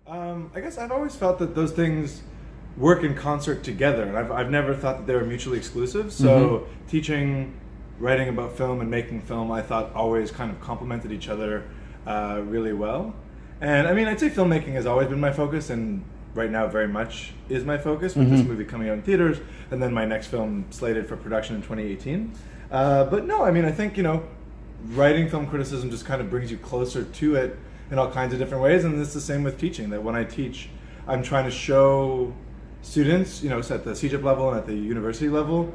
I guess I've always felt that those things work in concert together, and I've never thought that they were mutually exclusive. So teaching, writing about film, and making film, I thought always kind of complemented each other really well. And I mean, I'd say filmmaking has always been my focus, and right now very much is my focus with this movie coming out in theaters, and then my next film slated for production in 2018. But no, I mean, I think, writing film criticism just kind of brings you closer to it in all kinds of different ways, and it's the same with teaching, that when I teach, I'm trying to show students, at the CJIP level and at the university level,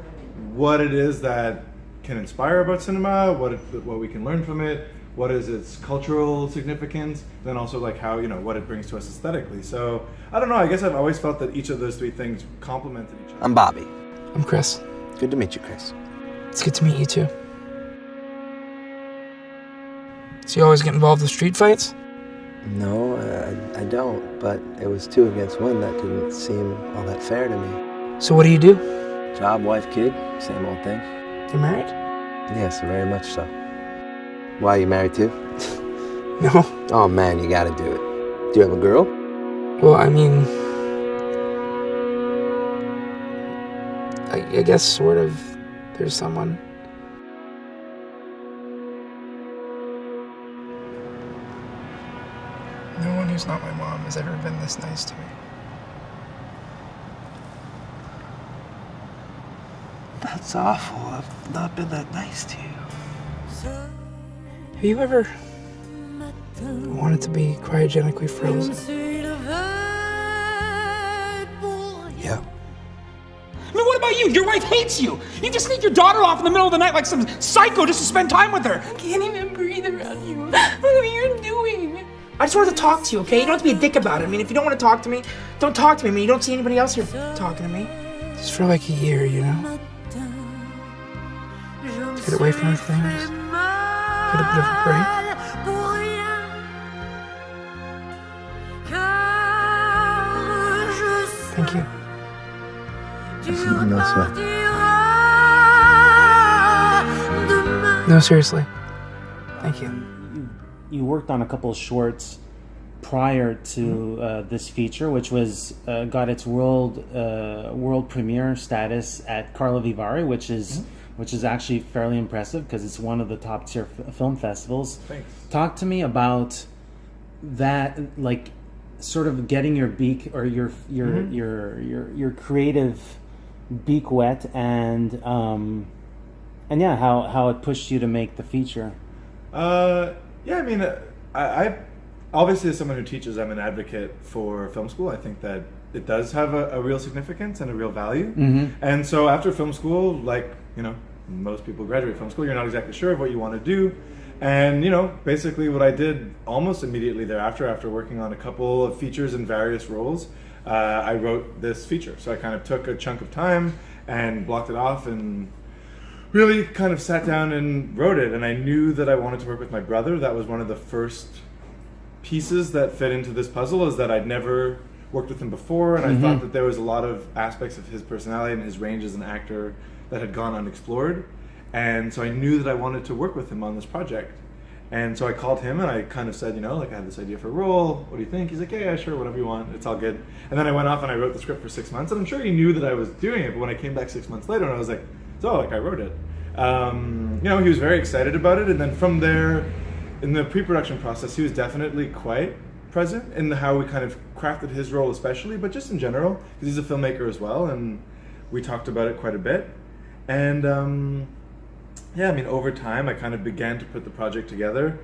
what it is that can inspire about cinema, what we can learn from it, what is its cultural significance, then also like how, what it brings to us aesthetically. So, I don't know, I guess I've always felt that each of those three things complemented each other. I'm Bobby. I'm Chris. Good to meet you, Chris. It's good to meet you too. So you always get involved with street fights? No, I don't, but it was 2 against 1. That didn't seem all that fair to me. So what do you do? Job, wife, kid, same old thing. You're married? Yes, very much so. Why, you married too? No. Oh man, you gotta do it. Do you have a girl? Well, I mean, I guess sort of. There's someone. No one who's not my mom has ever been this nice to me. That's awful. I've not been that nice to you. Have you ever wanted to be cryogenically frozen? Yeah. I mean, what about you? Your wife hates you. You just sneak your daughter off in the middle of the night like some psycho just to spend time with her. I can't even breathe around you. What are you doing? I just wanted to talk to you, okay? You don't have to be a dick about it. I mean, if you don't want to talk to me, don't talk to me. I mean, you don't see anybody else here talking to me. Just for like a year, Get away from things. Get a bit of a break. Thank you. No sweat. No, seriously. Thank you. You worked on a couple of shorts prior to this feature, which was got its world premiere status at Carlo Vivari, which is actually fairly impressive because it's one of the top tier film festivals. Thanks. Talk to me about that, like sort of getting your beak or your creative beak wet, and yeah, how it pushed you to make the feature. Yeah, I mean, I obviously, as someone who teaches, I'm an advocate for film school. I think that it does have a real significance and a real value. And so after film school, like, most people graduate film school, you're not exactly sure of what you want to do. And, basically what I did almost immediately thereafter, after working on a couple of features in various roles, I wrote this feature. So I kind of took a chunk of time and blocked it off and really kind of sat down and wrote it. And I knew that I wanted to work with my brother. That was one of the first pieces that fit into this puzzle, is that I'd never worked with him before, and I thought that there was a lot of aspects of his personality and his range as an actor that had gone unexplored. And so I knew that I wanted to work with him on this project. And so I called him and I kind of said, I had this idea for a role. What do you think? He's like, yeah, sure, whatever you want. It's all good. And then I went off and I wrote the script for 6 months. And I'm sure he knew that I was doing it. But when I came back 6 months later, and I was like, I wrote it. He was very excited about it. And then from there, in the pre-production process, he was definitely quite present in how we kind of crafted his role especially, but just in general, because he's a filmmaker as well. And we talked about it quite a bit. And over time, I kind of began to put the project together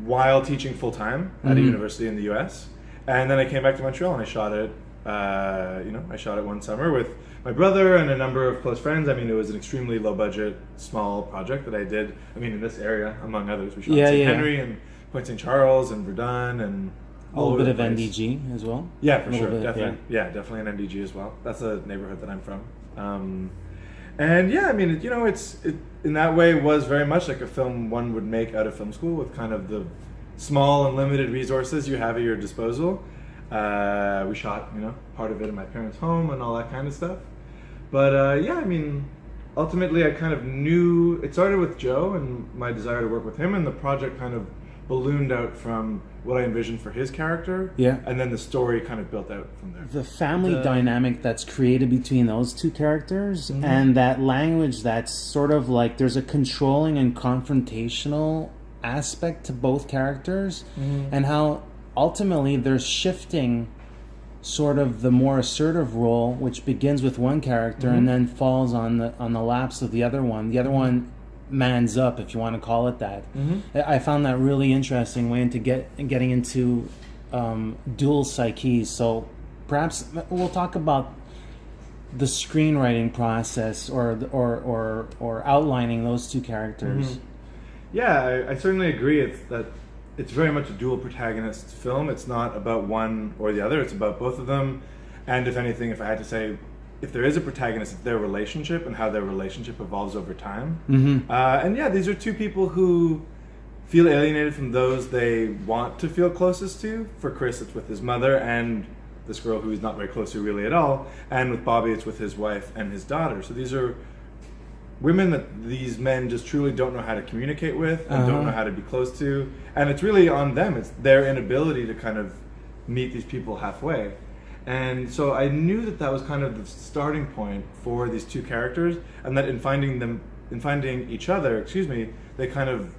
while teaching full-time at a university in the US. And then I came back to Montreal and I shot it, I shot it one summer with my brother and a number of close friends. I mean, it was an extremely low-budget, small project that I did, in this area, among others. We shot in St. Henry and Point St. Charles and Verdun and a little bit of NDG as well. Yeah, for sure. Definitely. Yeah, definitely an NDG as well. That's a neighborhood that I'm from. It in that way was very much like a film one would make out of film school, with kind of the small and limited resources you have at your disposal. We shot, part of it in my parents' home and all that kind of stuff. But ultimately I kind of knew, it started with Joe and my desire to work with him, and the project kind of ballooned out from what I envisioned for his character. Yeah. And then the story kind of built out from there. The family dynamic that's created between those two characters, and that language that's sort of like there's a controlling and confrontational aspect to both characters, and how ultimately they're shifting sort of the more assertive role, which begins with one character and then falls on the laps of the other one. The other one mans up, if you want to call it that. I found that really interesting way into getting into dual psyches. So perhaps we'll talk about the screenwriting process or outlining those two characters. Yeah, I certainly agree. It's very much a dual protagonist film. It's not about one or the other. It's about both of them. And if anything, if I had to say, if there is a protagonist, it's their relationship and how their relationship evolves over time. And yeah, these are two people who feel alienated from those they want to feel closest to. For Chris, it's with his mother and this girl who he's not very close to really at all. And with Bobby, it's with his wife and his daughter. So these are women that these men just truly don't know how to communicate with and don't know how to be close to. And it's really on them. It's their inability to kind of meet these people halfway. And so I knew that was kind of the starting point for these two characters, and that in finding each other, they kind of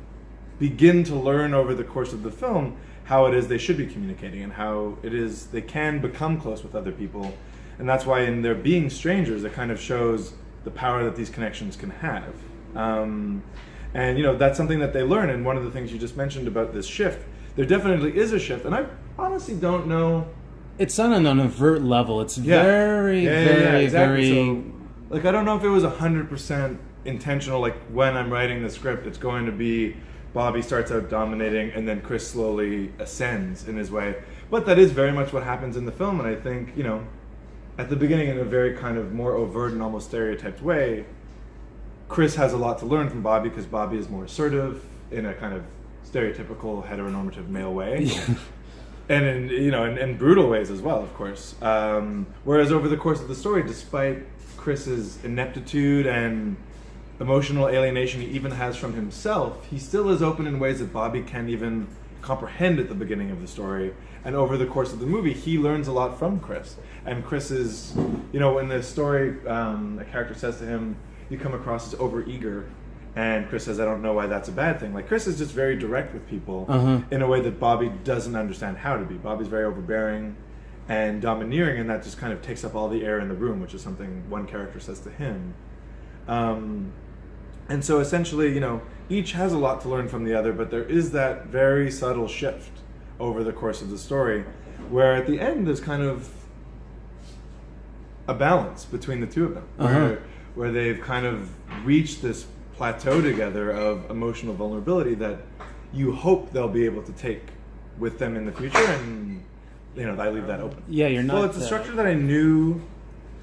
begin to learn over the course of the film how it is they should be communicating and how it is they can become close with other people. And that's why in their being strangers, it kind of shows the power that these connections can have. And that's something that they learn. And one of the things you just mentioned about this shift, there definitely is a shift. And I honestly don't know. It's on an overt level. It's very, exactly. very... So, like, I don't know if it was 100% intentional, like, when I'm writing the script, it's going to be Bobby starts out dominating and then Chris slowly ascends in his way. But that is very much what happens in the film. And I think, at the beginning, in a very kind of more overt and almost stereotyped way, Chris has a lot to learn from Bobby because Bobby is more assertive in a kind of stereotypical heteronormative male way. And in brutal ways as well, of course. Whereas over the course of the story, despite Chris's ineptitude and emotional alienation he even has from himself, he still is open in ways that Bobby can't even comprehend at the beginning of the story. And over the course of the movie, he learns a lot from Chris. And Chris is, in the story, a character says to him, you come across as overeager. And Chris says, I don't know why that's a bad thing. Like, Chris is just very direct with people in a way that Bobby doesn't understand how to be. Bobby's very overbearing and domineering, and that just kind of takes up all the air in the room, which is something one character says to him. And so essentially, each has a lot to learn from the other, but there is that very subtle shift over the course of the story, where at the end there's kind of a balance between the two of them, where they've kind of reached this plateau together of emotional vulnerability that you hope they'll be able to take with them in the future, and I leave that open. Yeah, you're not. Well, it's a structure that I knew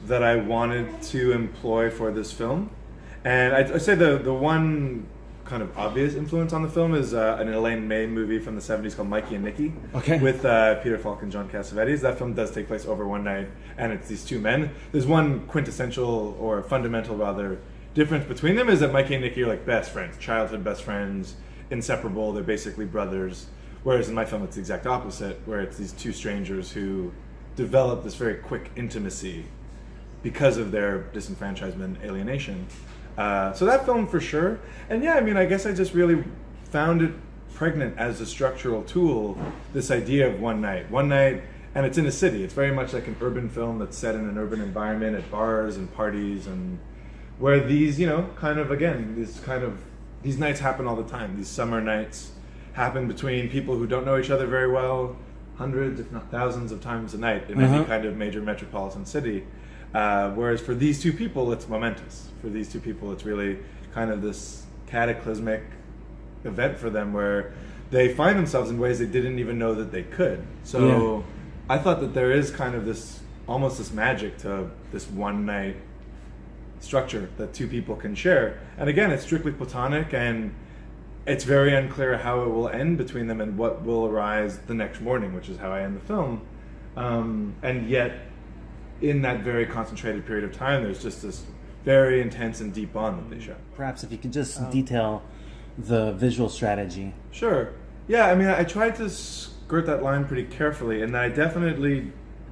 that I wanted to employ for this film, and I'd say the one kind of obvious influence on the film is an Elaine May movie from the 70s called Mikey and Nicky, with Peter Falk and John Cassavetes. That film does take place over one night, and it's these two men. There's one quintessential or fundamental rather difference between them is that Mikey and Nicky are like best friends, childhood best friends, inseparable. They're basically brothers. Whereas in my film, it's the exact opposite, where it's these two strangers who develop this very quick intimacy because of their disenfranchisement and alienation. So that film for sure. And yeah, I guess I just really found it pregnant as a structural tool, this idea of one night, and it's in a city. It's very much like an urban film that's set in an urban environment at bars and parties, and where these, these nights happen all the time. These summer nights happen between people who don't know each other very well, hundreds, if not thousands of times a night in any kind of major metropolitan city. Whereas for these two people, it's momentous. For these two people, it's really kind of this cataclysmic event for them where they find themselves in ways they didn't even know that they could. So I thought that there is kind of almost this magic to this one night structure that two people can share. And again, it's strictly platonic, and it's very unclear how it will end between them and what will arise the next morning, which is how I end the film. And yet, in that very concentrated period of time, there's just this very intense and deep bond that they show. Perhaps if you could just detail the visual strategy. Sure. Yeah, I mean, I tried to skirt that line pretty carefully, and I definitely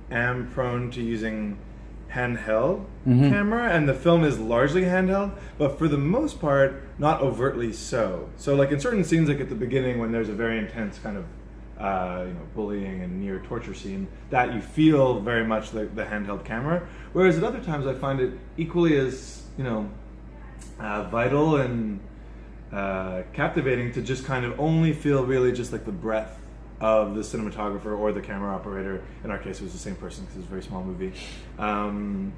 am prone to using handheld camera, and the film is largely handheld, but for the most part, not overtly so. So, like in certain scenes, like at the beginning when there's a very intense kind of bullying and near torture scene, that you feel very much the handheld camera. Whereas at other times, I find it equally as vital and captivating to just kind of only feel really just like the breath of the cinematographer or the camera operator. In our case, it was the same person because it was a very small movie. And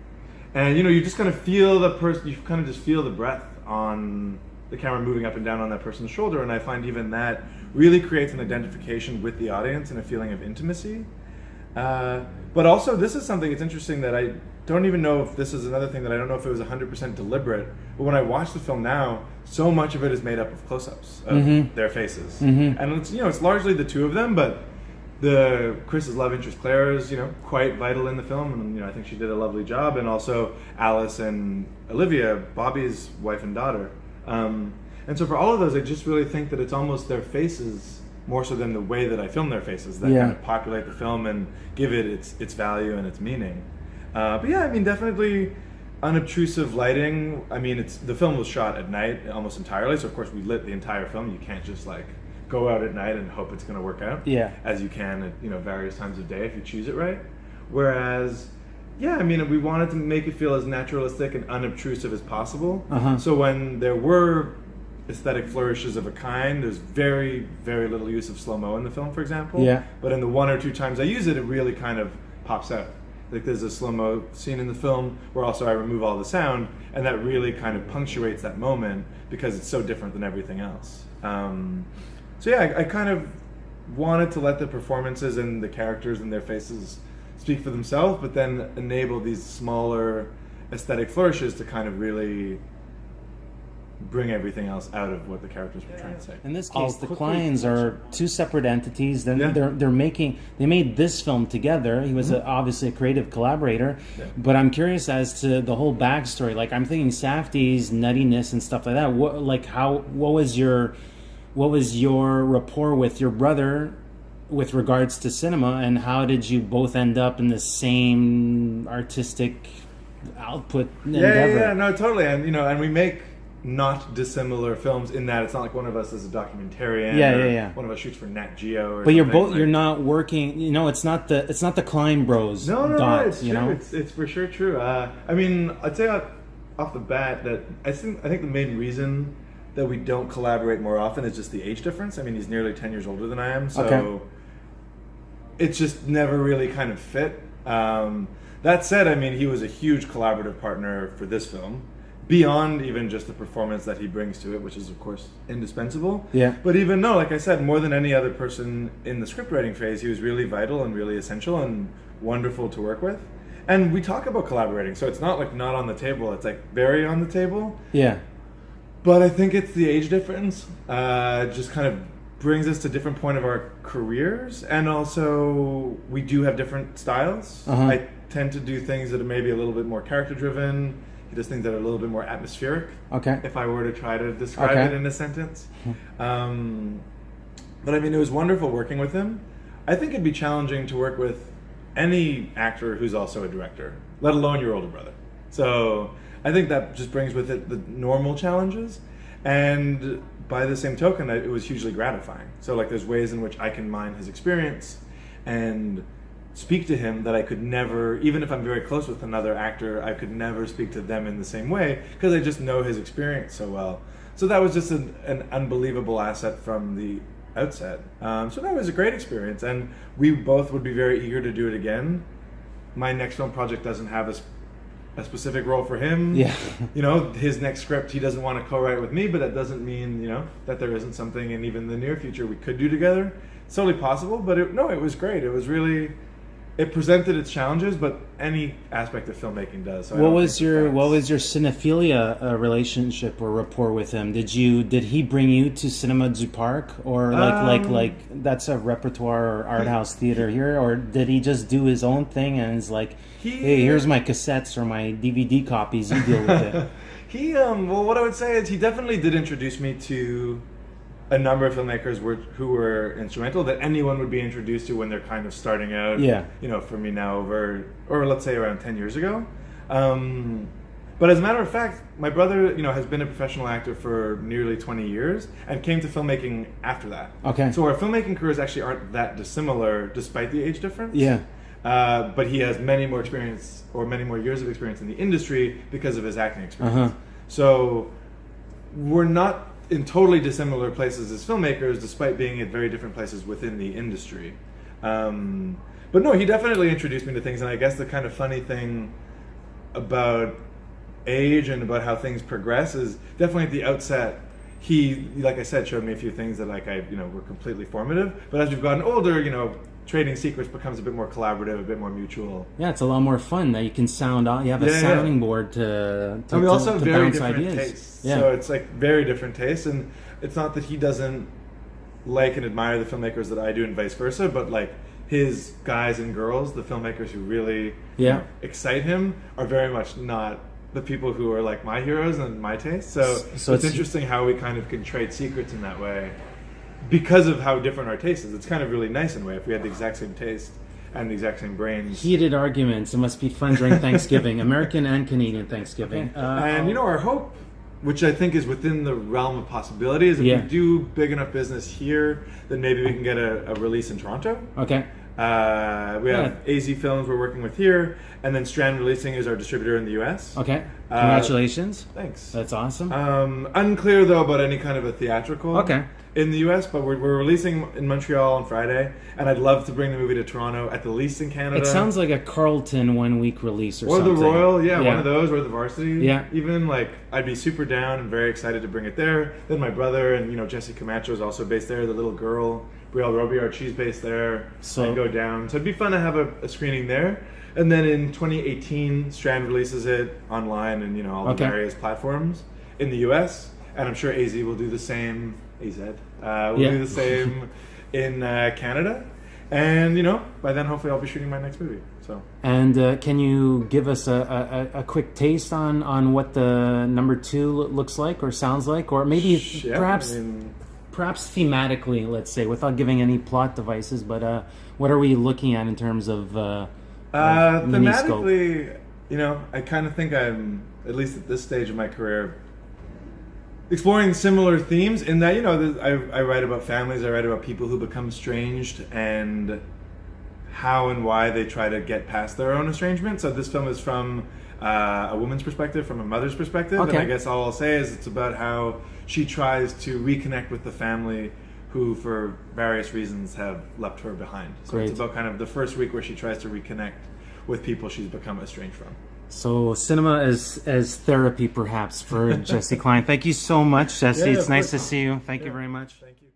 you just kind of feel the person. You kind of just feel the breath on the camera moving up and down on that person's shoulder. And I find even that really creates an identification with the audience and a feeling of intimacy. But also, this is something, it's interesting that I don't even know if this is another thing that I don't know if it was 100% deliberate. But when I watch the film now, so much of it is made up of close-ups of their faces. And it's largely the two of them, but Chris's love interest Claire is quite vital in the film, and I think she did a lovely job. And also Alice and Olivia, Bobby's wife and daughter. And so for all of those, I just really think that it's almost their faces more so than the way that I film their faces that kind of populate the film and give it its value and its meaning. But yeah, I mean, definitely unobtrusive lighting. I mean, the film was shot at night almost entirely, so of course we lit the entire film. You can't just like go out at night and hope it's going to work out. Yeah. As you can at various times of day if you choose it right. Whereas, yeah, I mean, we wanted to make it feel as naturalistic and unobtrusive as possible. So when there were aesthetic flourishes of a kind, there's very, very little use of slow-mo in the film, for example. Yeah. But in the one or two times I use it, it really kind of pops out. Like there's a slow-mo scene in the film where also I remove all the sound, and that really kind of punctuates that moment because it's so different than everything else. So yeah, I kind of wanted to let the performances and the characters and their faces speak for themselves, but then enable these smaller aesthetic flourishes to kind of really bring everything else out of what the characters were trying to say. In this case, the Kleins are two separate entities. They made this film together. He was obviously a creative collaborator, but I'm curious as to the whole backstory. Like I'm thinking Safdie's nuttiness and stuff like that. What was your rapport with your brother with regards to cinema, and how did you both end up in the same artistic output endeavor? Yeah, no, totally. And and we make not dissimilar films in that it's not like one of us is a documentarian. One of us shoots for Nat Geo. But you're not working. It's not the Klein Bros. No, it's true. It's for sure true. I mean, I'd say off the bat that I think the main reason that we don't collaborate more often is just the age difference. I mean, he's nearly 10 years older than I am, so it's just never really kind of fit. That said, I mean, he was a huge collaborative partner for this film, beyond even just the performance that he brings to it, which is, of course, indispensable. Yeah. But even like I said, more than any other person in the script writing phase, he was really vital and really essential and wonderful to work with. And we talk about collaborating, so it's not like not on the table. It's like very on the table. Yeah. But I think it's the age difference. Just kind of brings us to different point of our careers, and also we do have different styles. I tend to do things that are maybe a little bit more character driven. He does things that are a little bit more atmospheric. Okay. If I were to try to describe it in a sentence. But I mean, it was wonderful working with him. I think it'd be challenging to work with any actor who's also a director, let alone your older brother. So I think that just brings with it the normal challenges. And by the same token, it was hugely gratifying. So like there's ways in which I can mine his experience and speak to him that I could never, even if I'm very close with another actor, I could never speak to them in the same way because I just know his experience so well. So that was just an unbelievable asset from the outset. So that was a great experience, and we both would be very eager to do it again. My next film project doesn't have a specific role for him. Yeah. His next script he doesn't want to co-write with me, but that doesn't mean, that there isn't something in even the near future we could do together. It's totally possible, but it was great. It was really, it presented its challenges, but any aspect of filmmaking does. So what was your cinephilia relationship or rapport with him? Did he bring you to Cinema du Parc, or like that's a repertoire or art house theater here, or did he just do his own thing and is like, hey, here's my cassettes or my DVD copies, you deal with it? What I would say is he definitely did introduce me to a number of filmmakers who were instrumental that anyone would be introduced to when they're kind of starting out. Yeah. For me now or let's say around 10 years ago. But as a matter of fact, my brother, has been a professional actor for nearly 20 years and came to filmmaking after that. Okay. So our filmmaking careers actually aren't that dissimilar despite the age difference. Yeah. But he has many more years of experience in the industry because of his acting experience. So we're not in totally dissimilar places as filmmakers, despite being at very different places within the industry. But no, he definitely introduced me to things, and I guess the kind of funny thing about age and about how things progress is definitely at the outset. He, like I said, showed me a few things that were completely formative. But as we've gotten older, trading secrets becomes a bit more collaborative, a bit more mutual. Yeah, it's a lot more fun that you can sound out. You have a sounding board to and we also have very bounce different ideas. tastes. Yeah. So it's like very different tastes, and it's not that he doesn't like and admire the filmmakers that I do, and vice versa. But like his guys and girls, the filmmakers who really excite him, are very much not the people who are like my heroes and my taste. So it's interesting how we kind of can trade secrets in that way because of how different our taste is. It's kind of really nice in a way. If we had the exact same taste and the exact same brains. Heated arguments. It must be fun during Thanksgiving, American and Canadian Thanksgiving. And our hope, which I think is within the realm of possibilities, if we do big enough business here, then maybe we can get a release in Toronto. Okay. We have AZ Films we're working with here, and then Strand Releasing is our distributor in the US. Okay. Congratulations. Thanks. That's awesome. Unclear though about any kind of a theatrical in the US, but we're releasing in Montreal on Friday, and I'd love to bring the movie to Toronto at the least in Canada. It sounds like a Carlton 1 week release or something. Or the Royal, one of those, or the Varsity. Yeah. Even I'd be super down and very excited to bring it there. Then my brother and Jesse Camacho is also based there. The little girl, Brielle Robillard, she's based there. So I'd go down. So it'd be fun to have a screening there. And then in 2018, Strand releases it online and all the various platforms in the US. And I'm sure AZ will do the same. AZ will do the same in Canada. And by then hopefully I'll be shooting my next movie. So. And can you give us a quick taste on what the number 2 looks like or sounds like, or maybe perhaps thematically, let's say, without giving any plot devices, but what are we looking at in terms of thematically, I kind of think I'm, at least at this stage of my career, exploring similar themes in that, I write about families, I write about people who become estranged and how and why they try to get past their own estrangement. So this film is from a woman's perspective, from a mother's perspective, and I guess all I'll say is it's about how she tries to reconnect with the family who, for various reasons, have left her behind. So it's about kind of the first week where she tries to reconnect with people she's become estranged from. So cinema as therapy, perhaps, for Jesse Klein. Thank you so much, Jesse. It's nice to see you. Thank you very much. Thank you.